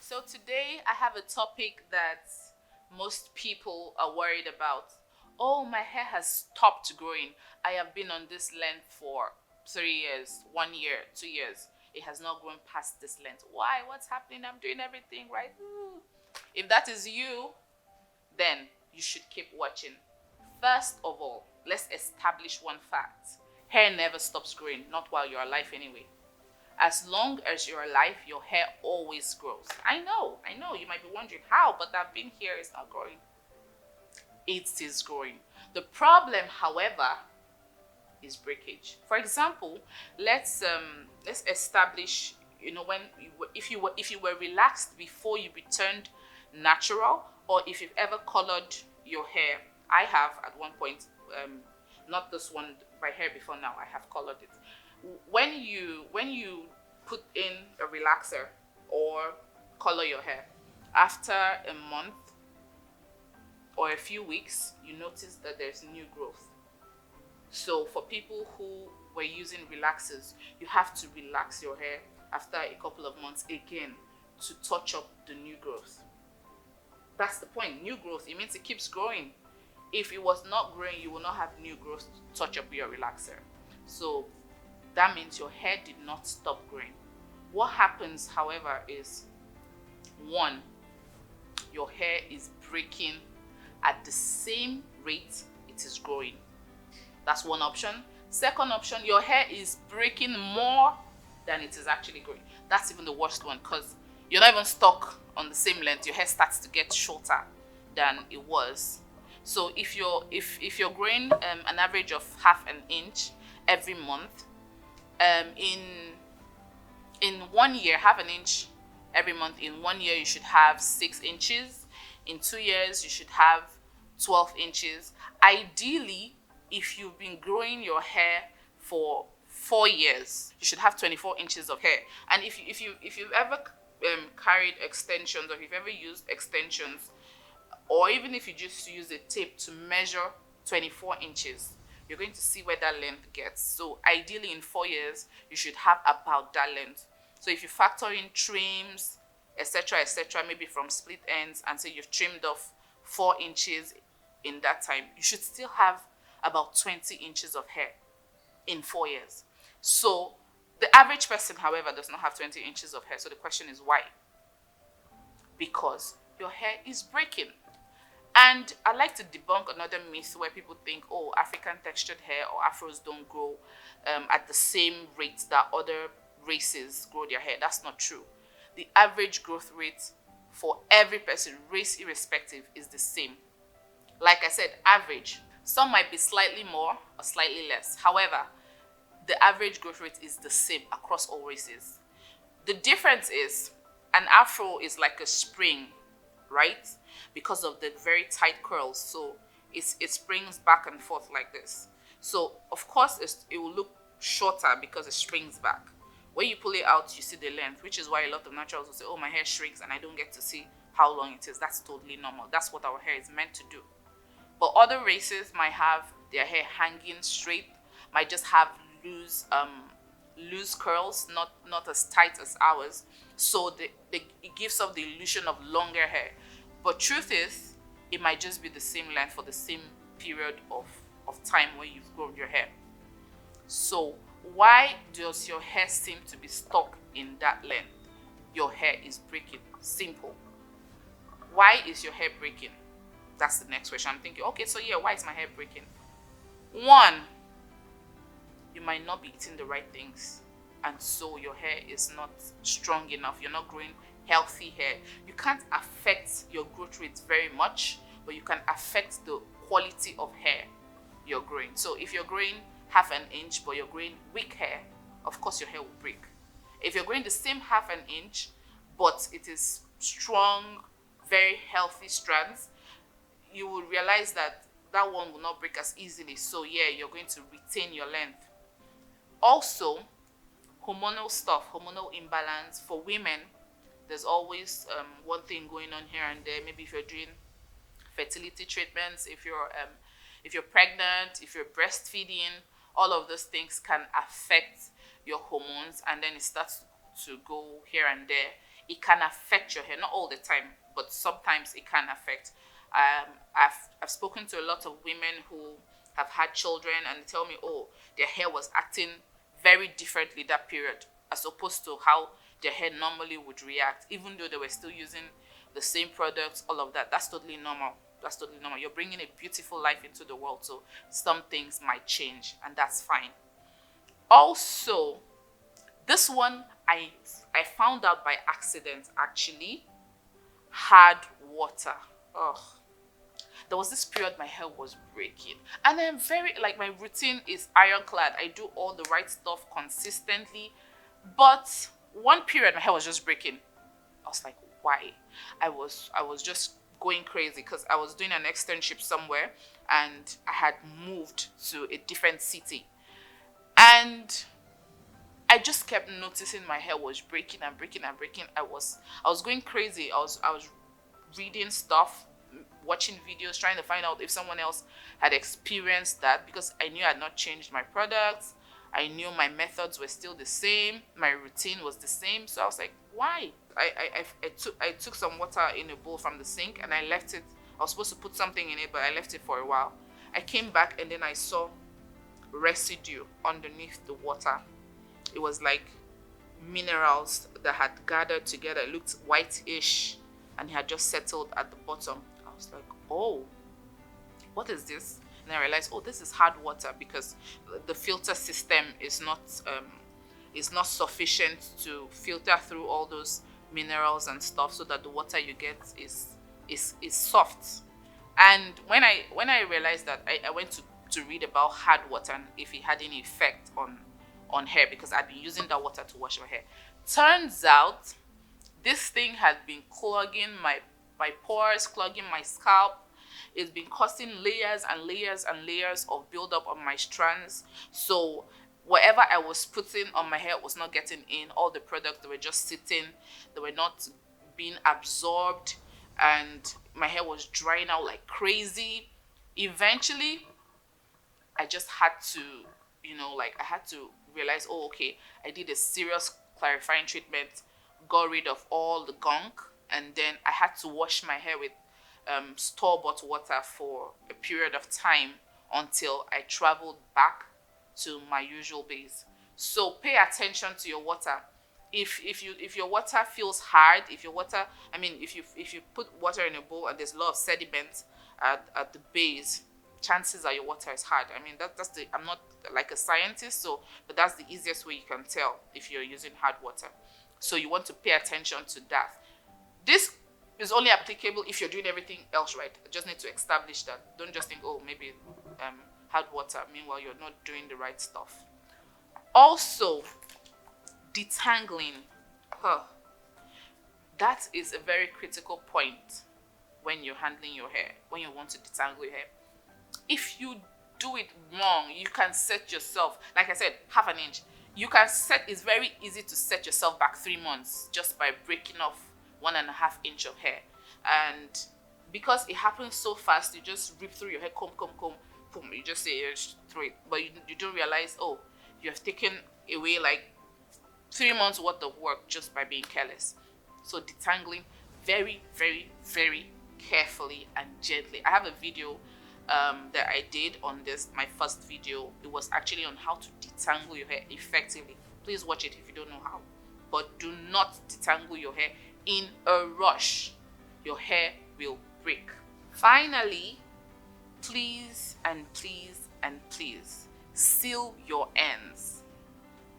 So today I have a topic that most people are worried about. Oh, my hair has stopped growing. I have been on this length for 3 years, 1 year, 2 years. It has not grown past this length. Why? What's happening? I'm doing everything right. If that is you, then you should keep watching. First of all, let's establish one fact. Hair never stops growing, not while you're alive anyway. As long as you're alive, your hair always grows. I know, you might be wondering how, but I've been here, it's not growing. It is growing. The problem, however, is breakage. For example, let's establish, when if you were relaxed before you returned natural, or if you've ever colored your hair. I have at one point, not this one, my hair before now, I have colored it. When you put in a relaxer or color your hair, after a month or a few weeks, you notice that there's new growth. So for people who were using relaxers, you have to relax your hair after a couple of months again to touch up the new growth. That's the point. New growth, it means it keeps growing. If it was not growing, you will not have new growth to touch up your relaxer. So that means your hair did not stop growing. What happens, however, is one, your hair is breaking at the same rate it is growing. That's one option. Second option, your hair is breaking more than it is actually growing. That's even the worst one, because you're not even stuck on the same length. Your hair starts to get shorter than it was. So if you're growing an average of half an inch every month, in 1 year, half an inch every month, in 1 year you should have 6 inches. In 2 years you should have 12 inches. Ideally, if you've been growing your hair for 4 years, you should have 24 inches of hair. And if you've ever carried extensions, or if you've ever used extensions, or even if you just use a tape to measure 24 inches, you're going to see where that length gets. So ideally in 4 years, you should have about that length. So if you factor in trims, etc., maybe from split ends, and say you've trimmed off 4 inches in that time, you should still have about 20 inches of hair in 4 years. So the average person, however, does not have 20 inches of hair. So the question is why? Because your hair is breaking. And I like to debunk another myth where people think, oh, African textured hair or Afros don't grow at the same rate that other races grow their hair. That's not true. The average growth rate for every person, race irrespective, is the same. Like I said, average. Some might be slightly more or slightly less. However, the average growth rate is the same across all races. The difference is an Afro is like a spring, right? Because of the very tight curls. So it springs back and forth like this. So of course it will look shorter because it springs back. When you pull it out, you see the length, which is why a lot of naturals will say, oh, my hair shrinks and I don't get to see how long it is. That's totally normal. That's what our hair is meant to do. But other races might have their hair hanging straight, might just have loose curls, not as tight as ours. So it gives off the illusion of longer hair. But truth is, it might just be the same length for the same period of time where you've grown your hair. So why does your hair seem to be stuck in that length? Your hair is breaking. Simple. Why is your hair breaking? That's the next question. I'm thinking, okay, so yeah, why is my hair breaking? One, you might not be eating the right things, and so your hair is not strong enough. You're not growing healthy hair. You can't affect your growth rate very much, but you can affect the quality of hair you're growing. So if you're growing half an inch, but you're growing weak hair, of course your hair will break. If you're growing the same half an inch, but it is strong, very healthy strands, you will realize that that one will not break as easily. So yeah, you're going to retain your length. Also, hormonal stuff, hormonal imbalance. For women, there's always one thing going on here and there. Maybe if you're doing fertility treatments, if you're pregnant, if you're breastfeeding, all of those things can affect your hormones, and then it starts to go here and there. it can affect your hair. Not all the time, but sometimes it can affect. I've spoken to a lot of women who have had children, and they tell me, oh, their hair was acting very differently that period, as opposed to how their hair normally would react, even though they were still using the same products, all of that. That's totally normal. That's totally normal. You're bringing a beautiful life into the world, so some things might change, and that's fine. Also, this one I found out by accident actually. Hard water. Oh, there was this period my hair was breaking, and I'm very, like, my routine is ironclad. I do all the right stuff consistently, but one period my hair was just breaking. I was like, why? I was just going crazy because I was doing an externship somewhere, and I had moved to a different city, and I just kept noticing my hair was breaking and breaking and breaking. I was going crazy. I was reading stuff, watching videos, trying to find out if someone else had experienced that, because I knew I had not changed my products. I knew my methods were still the same. My routine was the same. So I was like, why? I took some water in a bowl from the sink, and I left it. I was supposed to put something in it, but I left it for a while. I came back, and then I saw residue underneath the water. It was like minerals that had gathered together. It looked whitish, and it had just settled at the bottom. I was like, oh, what is this? And I realized, oh, this is hard water, because the filter system is not sufficient to filter through all those minerals and stuff, so that the water you get is soft. And when I realized that, I went to read about hard water and if it had any effect on hair, because I'd been using that water to wash my hair. Turns out this thing had been clogging my pores, clogging my scalp. It's been causing layers and layers and layers of buildup on my strands. So whatever I was putting on my hair was not getting in. All the products, they were just sitting. They were not being absorbed. And my hair was drying out like crazy. Eventually, I just had to, I had to realize, oh, okay, I did a serious clarifying treatment, got rid of all the gunk, and then I had to wash my hair with store-bought water for a period of time until I traveled back to my usual base. So pay attention to your water. If your water feels hard, if you put water in a bowl and there's a lot of sediment at the base, chances are your water is hard. I'm not like a scientist, but that's the easiest way you can tell if you're using hard water. So you want to pay attention to that. This is only applicable if you're doing everything else right. I just need to establish that. Don't just think, oh, maybe hard water. Meanwhile, you're not doing the right stuff. Also, detangling. That is a very critical point when you're handling your hair, when you want to detangle your hair. If you do it wrong, you can set yourself, like I said, half an inch. It's very easy to set yourself back 3 months just by breaking off 1.5 inch of hair. And because it happens so fast, you just rip through your hair, comb, boom, you just say, through it. But you don't realize, oh, you have taken away like 3 months worth of work just by being careless. So detangling very, very, very carefully and gently. I have a video that I did on this, my first video. It was actually on how to detangle your hair effectively. Please watch it if you don't know how. But do not detangle your hair in a rush. Your hair will break. Finally, please and please and please seal your ends.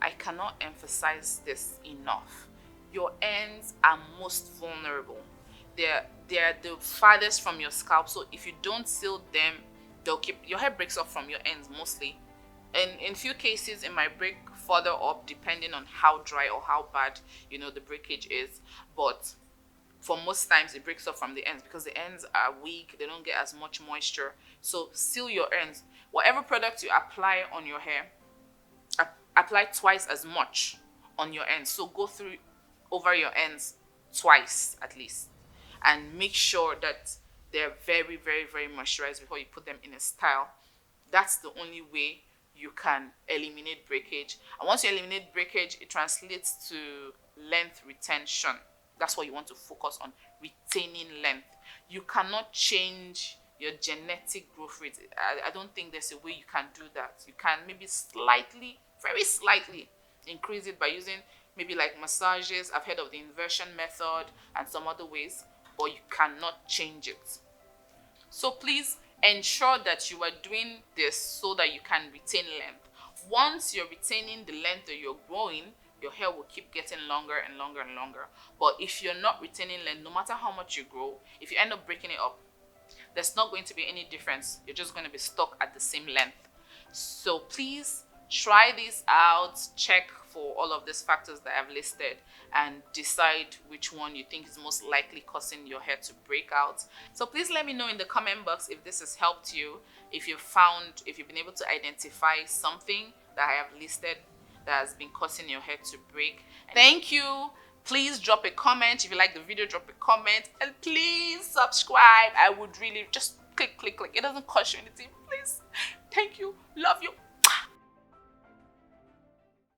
I cannot emphasize this enough. Your ends are most vulnerable. They're the farthest from your scalp, so if you don't seal them, your hair breaks off from your ends mostly. And in few cases, it might break further up depending on how dry or how bad the breakage is. But for most times, it breaks off from the ends because the ends are weak. They don't get as much moisture. So seal your ends. Whatever product you apply on your hair, apply twice as much on your ends. So go through over your ends twice at least, and make sure that they're very, very, very moisturized before you put them in a style. That's the only way you can eliminate breakage. And once you eliminate breakage, it translates to length retention. That's what you want to focus on, retaining length. You cannot change your genetic growth rate. I don't think there's a way you can do that. You can maybe slightly, very slightly, increase it by using maybe like massages. I've heard of the inversion method and some other ways, but you cannot change it. So please ensure that you are doing this so that you can retain length. Once you're retaining the length that you're growing, your hair will keep getting longer and longer and longer. But if you're not retaining length, no matter how much you grow, if you end up breaking it up, there's not going to be any difference. You're just going to be stuck at the same length. So please try this out, check for all of these factors that I've listed, and decide which one you think is most likely causing your hair to break out. So please let me know in the comment box if this has helped you, if you've been able to identify something that I have listed that has been causing your hair to break. Thank you. Please drop a comment. If you like the video, drop a comment, and please subscribe. I would really just click. It doesn't cost you anything. Please. Thank you. Love you.